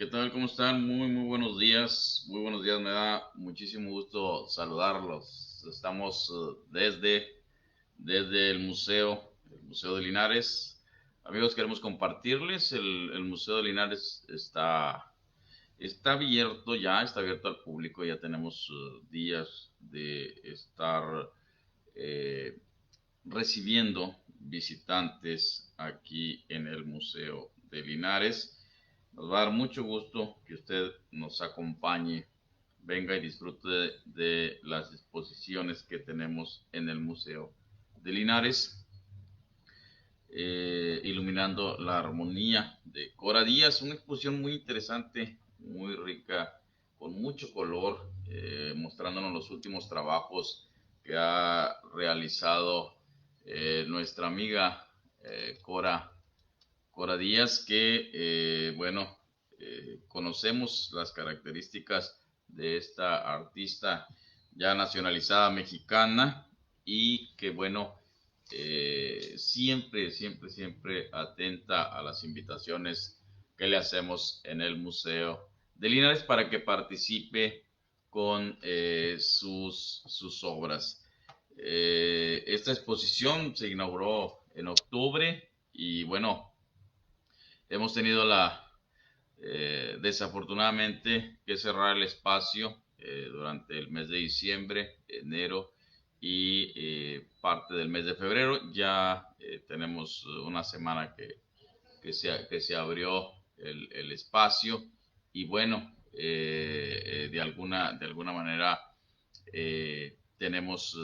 ¿Qué tal? ¿Cómo están? Muy buenos días. Muy buenos días. Me da muchísimo gusto saludarlos. Estamos desde el Museo de Linares. Amigos, queremos compartirles. El Museo de Linares está abierto ya, está abierto al público. Ya tenemos días de estar eh, recibiendo visitantes aquí en el Museo de Linares. Nos va a dar mucho gusto que usted nos acompañe, venga y disfrute de las exposiciones que tenemos en el Museo de Linares, iluminando la armonía de Cora Díaz, una exposición muy interesante, muy rica, con mucho color, mostrándonos los últimos trabajos que ha realizado nuestra amiga Cora Díaz, que, conocemos las características de esta artista ya nacionalizada mexicana y que, siempre atenta a las invitaciones que le hacemos en el Museo de Linares para que participe con sus obras. Esta exposición se inauguró en octubre y hemos tenido desafortunadamente que cerrar el espacio durante el mes de diciembre, enero y parte del mes de febrero. Ya tenemos una semana que se abrió el espacio y de alguna manera tenemos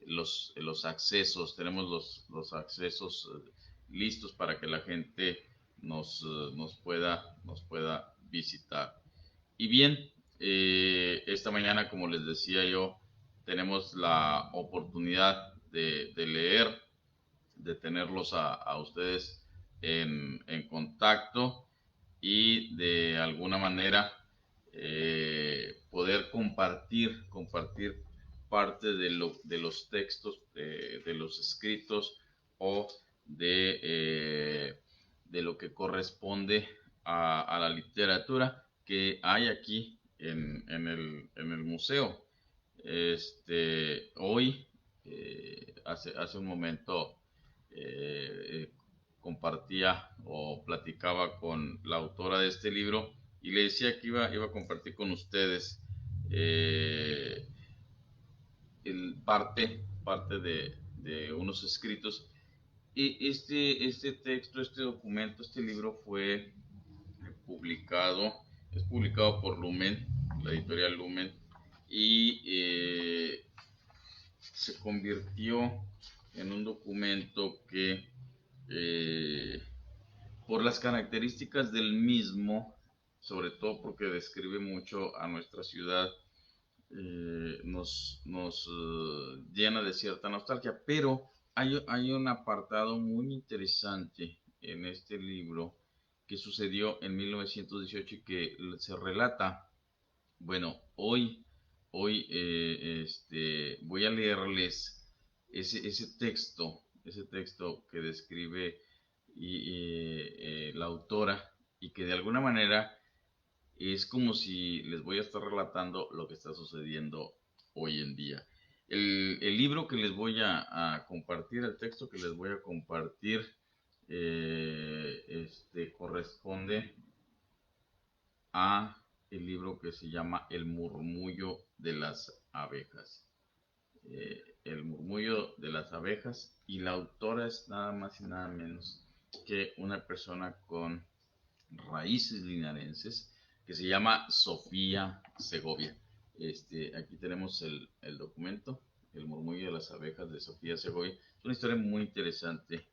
los accesos, tenemos los accesos listos para que la gente nos pueda visitar. Y bien, esta mañana, como les decía yo, tenemos la oportunidad de leer, de tenerlos a ustedes en contacto y de alguna manera poder compartir parte de los textos, de los escritos o de lo que corresponde a la literatura que hay aquí en el museo. Hoy, hace un momento, compartía o platicaba con la autora de este libro y le decía que iba a compartir con ustedes eh, parte de unos escritos. Y este texto, este documento, este libro fue publicado, es publicado por Lumen, la editorial Lumen, y se convirtió en un documento que por las características del mismo, sobre todo porque describe mucho a nuestra ciudad, llena de cierta nostalgia, pero hay un apartado muy interesante en este libro que sucedió en 1918 y que se relata. Hoy voy a leerles ese texto que describe la autora y que de alguna manera es como si les voy a estar relatando lo que está sucediendo hoy en día. El libro que les voy a compartir, el texto que les voy a compartir, corresponde a el libro que se llama El murmullo de las abejas. El murmullo de las abejas, y la autora es nada más y nada menos que una persona con raíces linarenses que se llama Sofía Segovia. Aquí tenemos el documento, El murmullo de las abejas de Sofía Segovia. Es una historia muy interesante,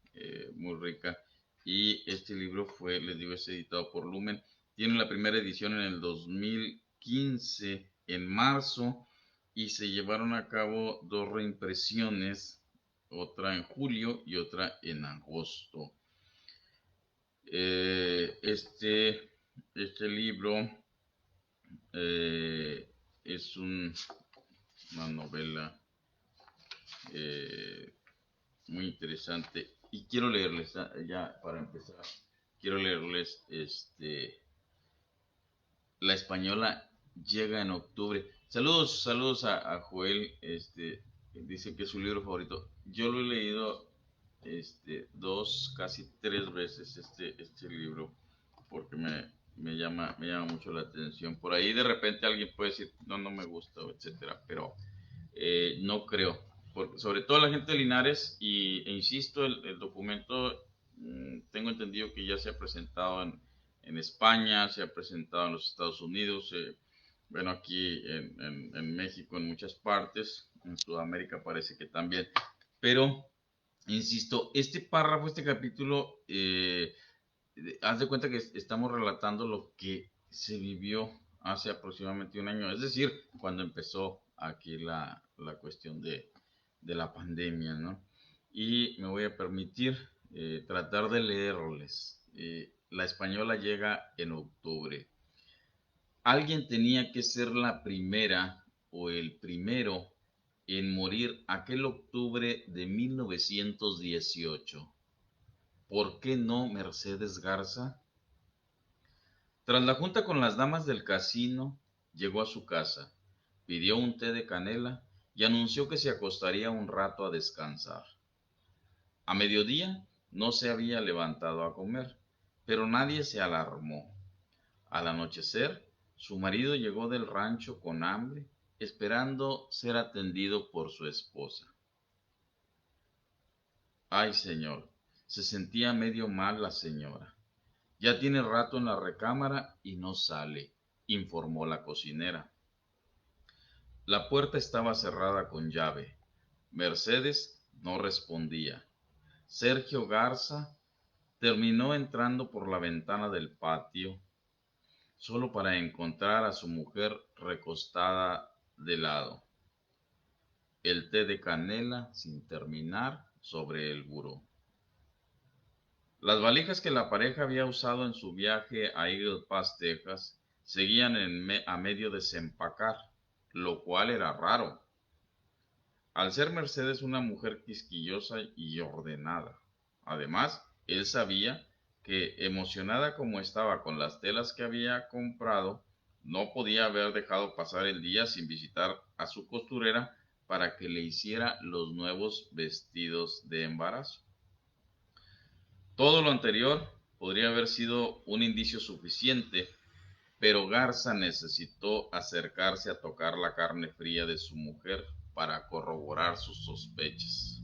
muy rica, y este libro fue, les digo, es editado por Lumen. Tiene la primera edición en el 2015, en marzo, y se llevaron a cabo dos reimpresiones, otra en julio y otra en agosto. Eh, este, este libro eh, es una novela eh, muy interesante y quiero leerles, ya para empezar, quiero leerles La Española llega en octubre. Saludos, saludos a Joel, dice que es su libro favorito. Yo lo he leído dos, casi tres veces este libro, porque me llama mucho la atención. Por ahí de repente alguien puede decir, no, no me gusta, etcétera, pero no creo. Sobre todo la gente de Linares, e insisto, el documento tengo entendido que ya se ha presentado en España, se ha presentado en los Estados Unidos, bueno, aquí en México, en muchas partes, en Sudamérica parece que también, pero insisto, este párrafo, este capítulo, haz de cuenta que estamos relatando lo que se vivió hace aproximadamente un año, es decir, cuando empezó aquí la cuestión de la pandemia, ¿no? Y me voy a permitir tratar de leerles. La Española llega en octubre. Alguien tenía que ser la primera o el primero en morir aquel octubre de 1918. ¿Por qué no Mercedes Garza? Tras la junta con las damas del casino, llegó a su casa, pidió un té de canela y anunció que se acostaría un rato a descansar. A mediodía no se había levantado a comer, pero nadie se alarmó. Al anochecer, su marido llegó del rancho con hambre, esperando ser atendido por su esposa. Ay, señor, se sentía medio mal la señora. Ya tiene rato en la recámara y no sale, informó la cocinera. La puerta estaba cerrada con llave. Mercedes no respondía. Sergio Garza terminó entrando por la ventana del patio, solo para encontrar a su mujer recostada de lado, el té de canela sin terminar sobre el buró. Las valijas que la pareja había usado en su viaje a Eagle Pass, Texas, seguían a medio desempacar, lo cual era raro, al ser Mercedes una mujer quisquillosa y ordenada. Además, él sabía que, emocionada como estaba con las telas que había comprado, no podía haber dejado pasar el día sin visitar a su costurera para que le hiciera los nuevos vestidos de embarazo. Todo lo anterior podría haber sido un indicio suficiente, pero Garza necesitó acercarse a tocar la carne fría de su mujer para corroborar sus sospechas.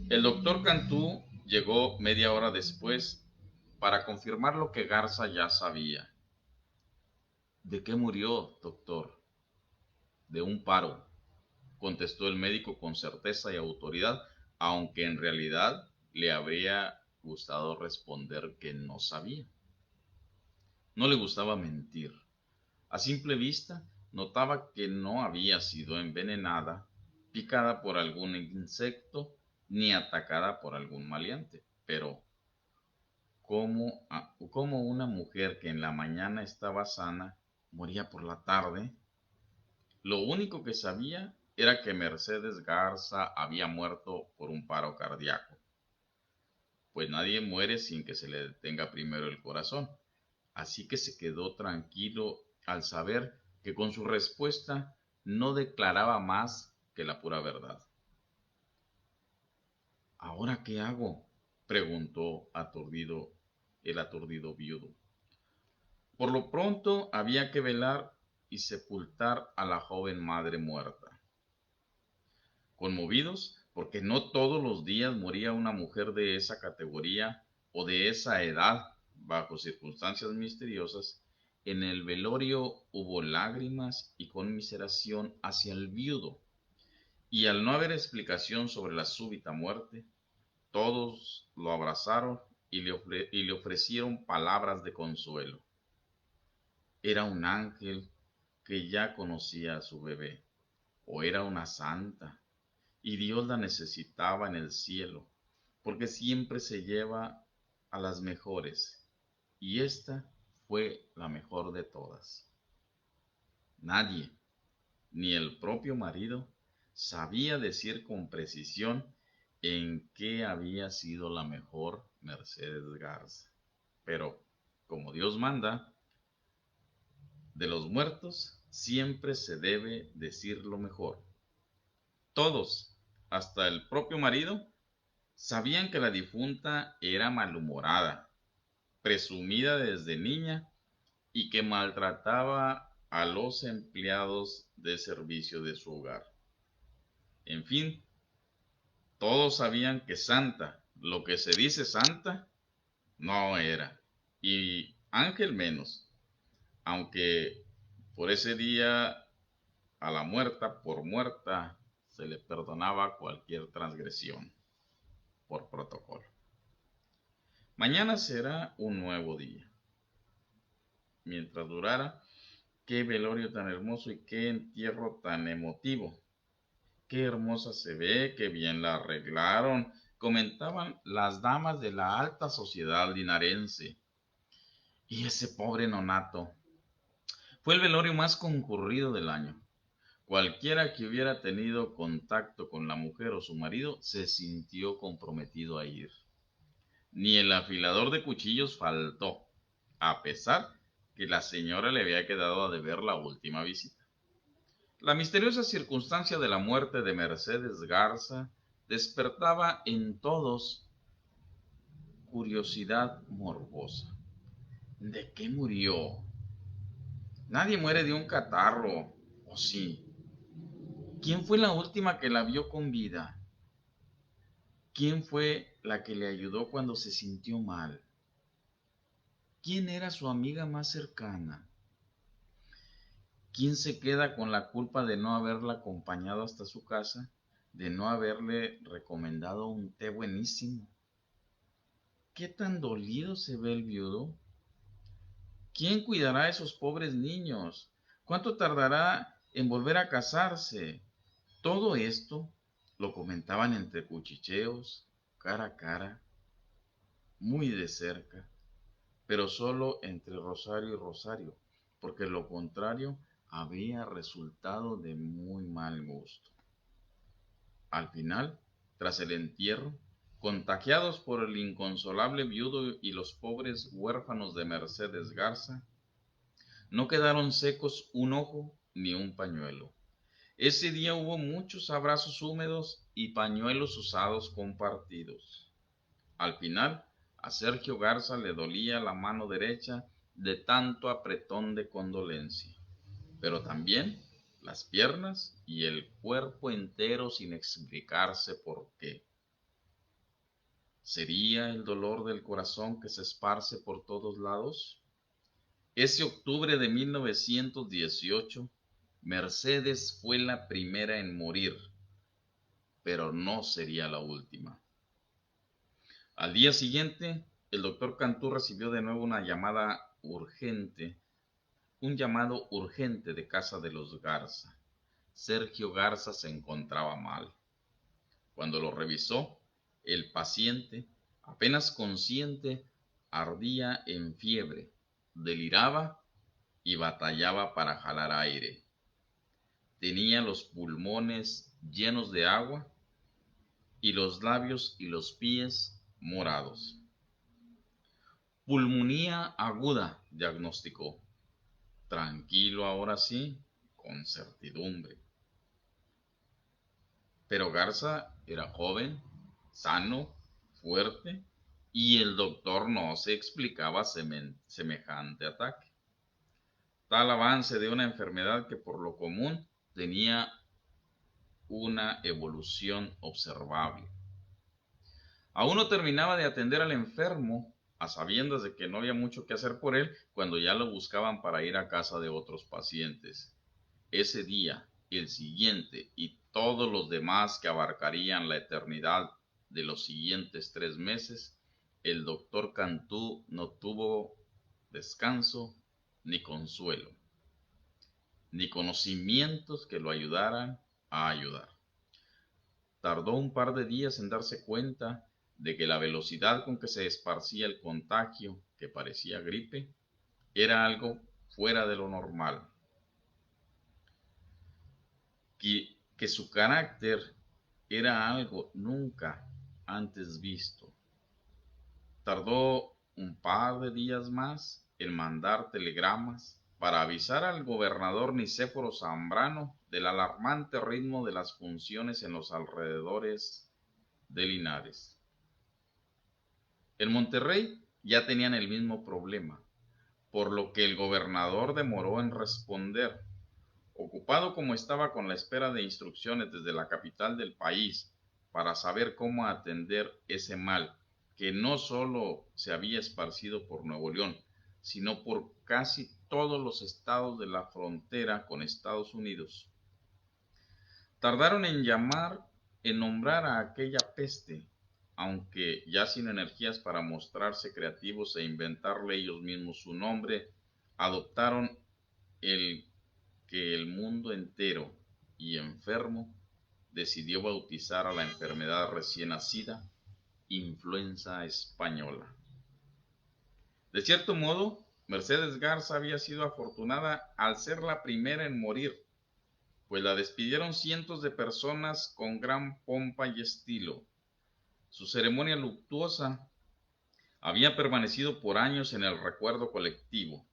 El doctor Cantú llegó media hora después para confirmar lo que Garza ya sabía. ¿De qué murió, doctor? De un paro, contestó el médico con certeza y autoridad, aunque en realidad le habría gustado responder que no sabía. No le gustaba mentir. A simple vista, notaba que no había sido envenenada, picada por algún insecto, ni atacada por algún maleante. Pero, ¿cómo una mujer que en la mañana estaba sana moría por la tarde? Lo único que sabía era que Mercedes Garza había muerto por un paro cardíaco, pues nadie muere sin que se le detenga primero el corazón. Así que se quedó tranquilo al saber que con su respuesta no declaraba más que la pura verdad. ¿Ahora qué hago?, preguntó aturdido el aturdido viudo. Por lo pronto había que velar y sepultar a la joven madre muerta. Conmovidos, porque no todos los días moría una mujer de esa categoría o de esa edad bajo circunstancias misteriosas, en el velorio hubo lágrimas y conmiseración hacia el viudo, y al no haber explicación sobre la súbita muerte, todos lo abrazaron y le ofrecieron palabras de consuelo. Era un ángel que ya conocía a su bebé, o era una santa, y Dios la necesitaba en el cielo, porque siempre se lleva a las mejores, y esta fue la mejor de todas. Nadie, ni el propio marido, sabía decir con precisión en qué había sido la mejor Mercedes Garza. Pero, como Dios manda, de los muertos siempre se debe decir lo mejor. Todos, hasta el propio marido, sabían que la difunta era malhumorada, presumida desde niña y que maltrataba a los empleados de servicio de su hogar. En fin, todos sabían que santa, lo que se dice santa, no era, y Ángel menos, aunque por ese día a la muerta por muerta se le perdonaba cualquier transgresión por protocolo. Mañana será un nuevo día. Mientras durara, qué velorio tan hermoso y qué entierro tan emotivo. Qué hermosa se ve, qué bien la arreglaron, comentaban las damas de la alta sociedad linarense. Y ese pobre nonato. Fue el velorio más concurrido del año. Cualquiera que hubiera tenido contacto con la mujer o su marido se sintió comprometido a ir. Ni el afilador de cuchillos faltó, a pesar que la señora le había quedado a deber la última visita. La misteriosa circunstancia de la muerte de Mercedes Garza despertaba en todos curiosidad morbosa. ¿De qué murió? Nadie muere de un catarro, ¿o sí? ¿Quién fue la última que la vio con vida? ¿Quién fue la que le ayudó cuando se sintió mal? ¿Quién era su amiga más cercana? ¿Quién se queda con la culpa de no haberla acompañado hasta su casa, de no haberle recomendado un té buenísimo? ¿Qué tan dolido se ve el viudo? ¿Quién cuidará a esos pobres niños? ¿Cuánto tardará en volver a casarse? Todo esto lo comentaban entre cuchicheos, cara a cara, muy de cerca, pero solo entre Rosario y Rosario, porque lo contrario había resultado de muy mal gusto. Al final, tras el entierro, contagiados por el inconsolable viudo y los pobres huérfanos de Mercedes Garza, no quedaron secos un ojo ni un pañuelo. Ese día hubo muchos abrazos húmedos y pañuelos usados compartidos. Al final, a Sergio Garza le dolía la mano derecha de tanto apretón de condolencia, pero también las piernas y el cuerpo entero sin explicarse por qué. ¿Sería el dolor del corazón que se esparce por todos lados? Ese octubre de 1918, Mercedes fue la primera en morir, pero no sería la última. Al día siguiente, el doctor Cantú recibió de nuevo un llamado urgente de casa de los Garza. Sergio Garza se encontraba mal. Cuando lo revisó, el paciente, apenas consciente, ardía en fiebre, deliraba y batallaba para jalar aire. Tenía los pulmones llenos de agua y los labios y los pies morados. Pulmonía aguda, diagnosticó. Tranquilo ahora sí, con certidumbre. Pero Garza era joven, sano, fuerte, y el doctor no se explicaba semejante ataque. Tal avance de una enfermedad que por lo común tenía una evolución observable. Aún no terminaba de atender al enfermo, a sabiendas de que no había mucho que hacer por él, cuando ya lo buscaban para ir a casa de otros pacientes. Ese día, el siguiente y todos los demás que abarcarían la eternidad de los siguientes 3 meses, el doctor Cantú no tuvo descanso ni consuelo, ni conocimientos que lo ayudaran a ayudar. Tardó un par de días en darse cuenta de que la velocidad con que se esparcía el contagio, que parecía gripe, era algo fuera de lo normal. Que su carácter era algo nunca antes visto. Tardó un par de días más en mandar telegramas para avisar al gobernador Nicéforo Zambrano del alarmante ritmo de las funciones en los alrededores de Linares. En Monterrey ya tenían el mismo problema, por lo que el gobernador demoró en responder. Ocupado como estaba con la espera de instrucciones desde la capital del país para saber cómo atender ese mal que no solo se había esparcido por Nuevo León, sino por casi todos los estados de la frontera con Estados Unidos. Tardaron en nombrar a aquella peste, aunque ya sin energías para mostrarse creativos e inventarle ellos mismos su nombre, adoptaron el que el mundo entero y enfermo decidió bautizar a la enfermedad recién nacida influenza española. De cierto modo, Mercedes Garza había sido afortunada al ser la primera en morir, pues la despidieron cientos de personas con gran pompa y estilo. Su ceremonia luctuosa había permanecido por años en el recuerdo colectivo,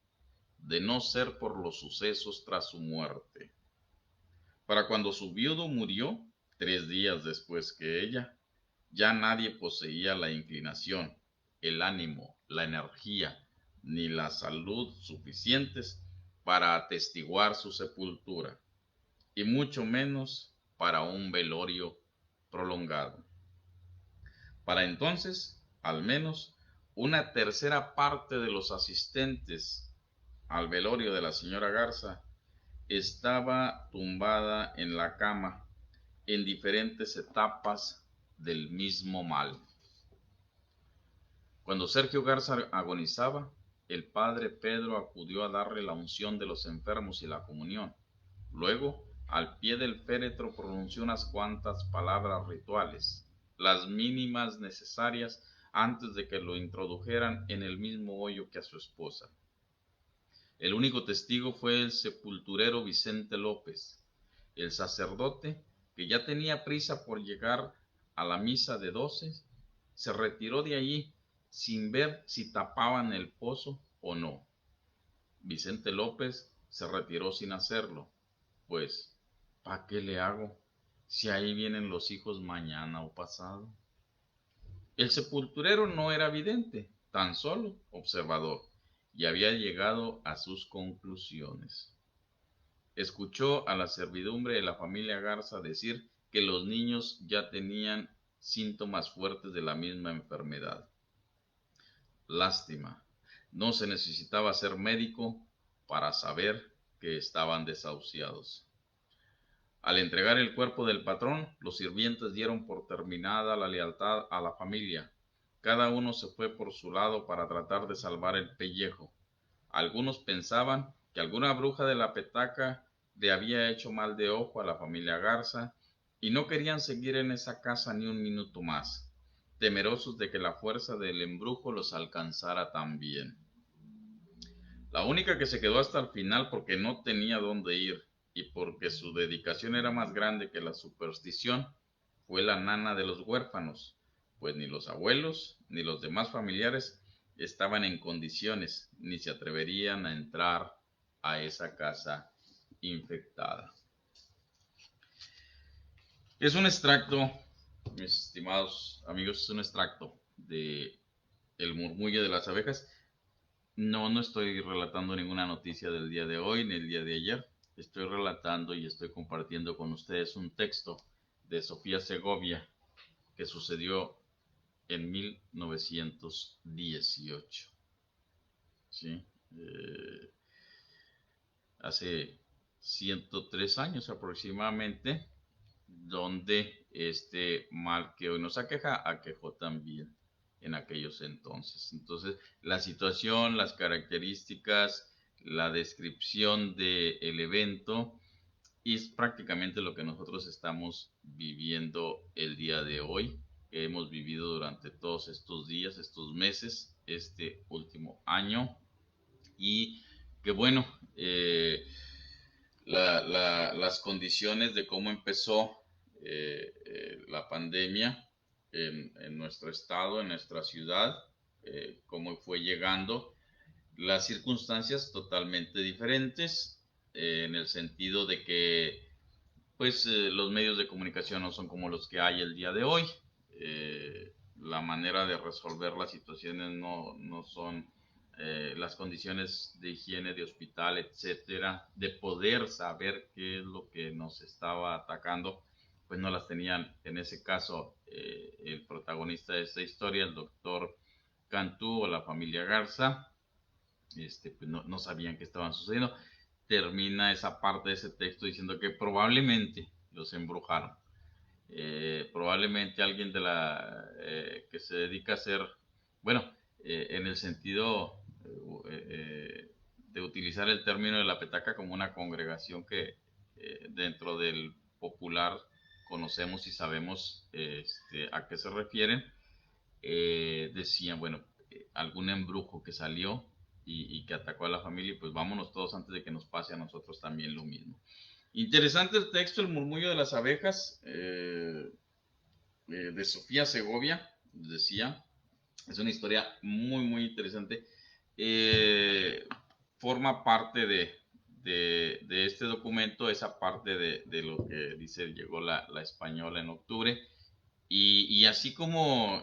de no ser por los sucesos tras su muerte. Para cuando su viudo murió, 3 días después que ella, ya nadie poseía la inclinación, el ánimo, la energía, ni la salud suficientes para atestiguar su sepultura, y mucho menos para un velorio prolongado. Para entonces, al menos, una tercera parte de los asistentes al velorio de la señora Garza estaba tumbada en la cama en diferentes etapas del mismo mal. Cuando Sergio Garza agonizaba, el padre Pedro acudió a darle la unción de los enfermos y la comunión. Luego, al pie del féretro pronunció unas cuantas palabras rituales, las mínimas necesarias antes de que lo introdujeran en el mismo hoyo que a su esposa. El único testigo fue el sepulturero Vicente López. El sacerdote, que ya tenía prisa por llegar a la misa de 12, se retiró de allí sin ver si tapaban el pozo o no. Vicente López se retiró sin hacerlo, pues, ¿para qué le hago si ahí vienen los hijos mañana o pasado? El sepulturero no era vidente, tan solo observador, y había llegado a sus conclusiones. Escuchó a la servidumbre de la familia Garza decir que los niños ya tenían síntomas fuertes de la misma enfermedad. Lástima, no se necesitaba ser médico para saber que estaban desahuciados. Al entregar el cuerpo del patrón, los sirvientes dieron por terminada la lealtad a la familia. Cada uno se fue por su lado para tratar de salvar el pellejo. Algunos pensaban que alguna bruja de la petaca le había hecho mal de ojo a la familia Garza y no querían seguir en esa casa ni un minuto más, temerosos de que la fuerza del embrujo los alcanzara también. La única que se quedó hasta el final porque no tenía dónde ir y porque su dedicación era más grande que la superstición fue la nana de los huérfanos, pues ni los abuelos ni los demás familiares estaban en condiciones ni se atreverían a entrar a esa casa infectada. Es un extracto, mis estimados amigos, es un extracto de El murmullo de las abejas. No estoy relatando ninguna noticia del día de hoy ni el día de ayer. Estoy relatando y estoy compartiendo con ustedes un texto de Sofía Segovia que sucedió en 1918. ¿Sí? Hace 103 años aproximadamente, donde este mal que hoy nos aqueja, aquejó también en aquellos entonces. Entonces, la situación, las características, la descripción del evento es prácticamente lo que nosotros estamos viviendo el día de hoy, que hemos vivido durante todos estos días, estos meses, este último año, y que bueno, las condiciones de cómo empezó la pandemia en nuestro estado, en nuestra ciudad, cómo fue llegando, las circunstancias totalmente diferentes, en el sentido de que pues los medios de comunicación no son como los que hay el día de hoy. La manera de resolver las situaciones no son las condiciones de higiene de hospital, etcétera, de poder saber qué es lo que nos estaba atacando, pues no las tenían. En ese caso, el protagonista de esta historia, el doctor Cantú o la familia Garza, pues no sabían qué estaban sucediendo. Termina esa parte de ese texto diciendo que probablemente los embrujaron. Probablemente alguien que se dedica a hacer, bueno, en el sentido de utilizar el término de la petaca como una congregación que dentro del popular conocemos y sabemos a qué se refieren. Decían, bueno, algún embrujo que salió y que atacó a la familia, pues vámonos todos antes de que nos pase a nosotros también lo mismo. Interesante el texto, El murmullo de las abejas, de Sofía Segovia, decía. Es una historia muy interesante. Eh, Forma parte de este documento, esa parte de lo que dice llegó la española en octubre. Y así como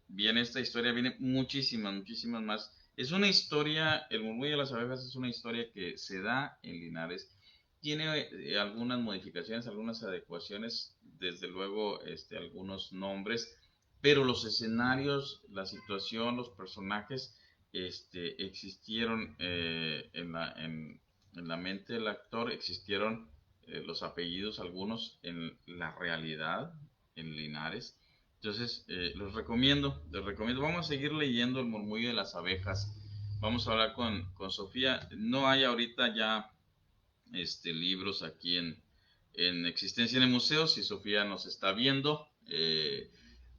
viene esta historia, viene muchísimas más. Es una historia, El murmullo de las abejas es una historia que se da en Linares. Tiene algunas modificaciones, algunas adecuaciones, desde luego algunos nombres, pero los escenarios, la situación, los personajes existieron en la mente del actor, existieron los apellidos, algunos en la realidad, en Linares. Entonces, les recomiendo. Vamos a seguir leyendo El murmullo de las abejas. Vamos a hablar con Sofía. No hay ahorita ya libros aquí en existencia en el museo. Si Sofía nos está viendo,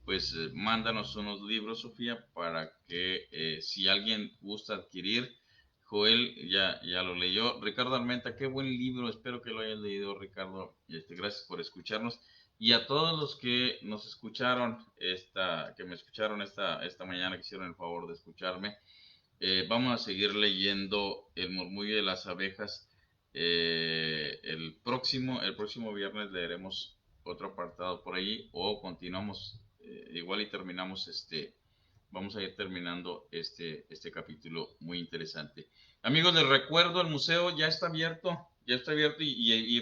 pues mándanos unos libros, Sofía, para que si alguien gusta adquirir. Joel ya lo leyó. Ricardo Armenta, qué buen libro. Espero que lo hayas leído, Ricardo. Gracias por escucharnos. Y a todos los que nos escucharon, que me escucharon esta mañana, que hicieron el favor de escucharme, vamos a seguir leyendo El murmullo de las abejas. El próximo viernes leeremos otro apartado por ahí, o continuamos, igual y terminamos vamos a ir terminando este capítulo muy interesante. Amigos, les recuerdo, el museo ya está abierto y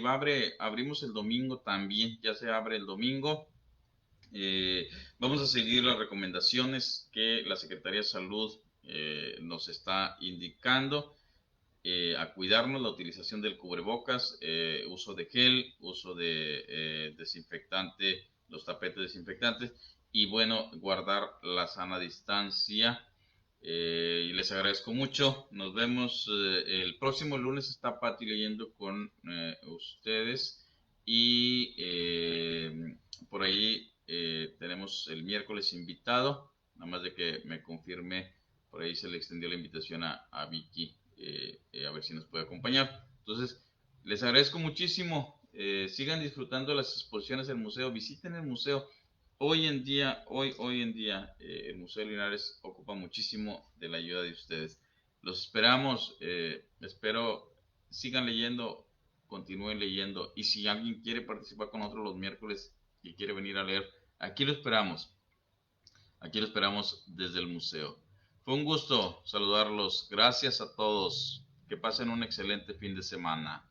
abrimos el domingo también, ya se abre el domingo. Vamos a seguir las recomendaciones que la Secretaría de Salud nos está indicando, a cuidarnos, la utilización del cubrebocas, uso de gel, uso de desinfectante, los tapetes desinfectantes, y bueno, guardar la sana distancia. Y les agradezco mucho. Nos vemos el próximo lunes. Está Pati leyendo con ustedes, y por ahí tenemos el miércoles invitado. Nada más de que me confirme, por ahí se le extendió la invitación a Vicky, a ver si nos puede acompañar. Entonces, les agradezco muchísimo. Sigan disfrutando las exposiciones del museo. Visiten el museo. Hoy en día, el Museo de Linares ocupa muchísimo de la ayuda de ustedes. Los esperamos. Espero sigan leyendo, continúen leyendo. Y si alguien quiere participar con nosotros los miércoles y quiere venir a leer, aquí lo esperamos. Aquí lo esperamos desde el museo. Fue un gusto saludarlos. Gracias a todos. Que pasen un excelente fin de semana.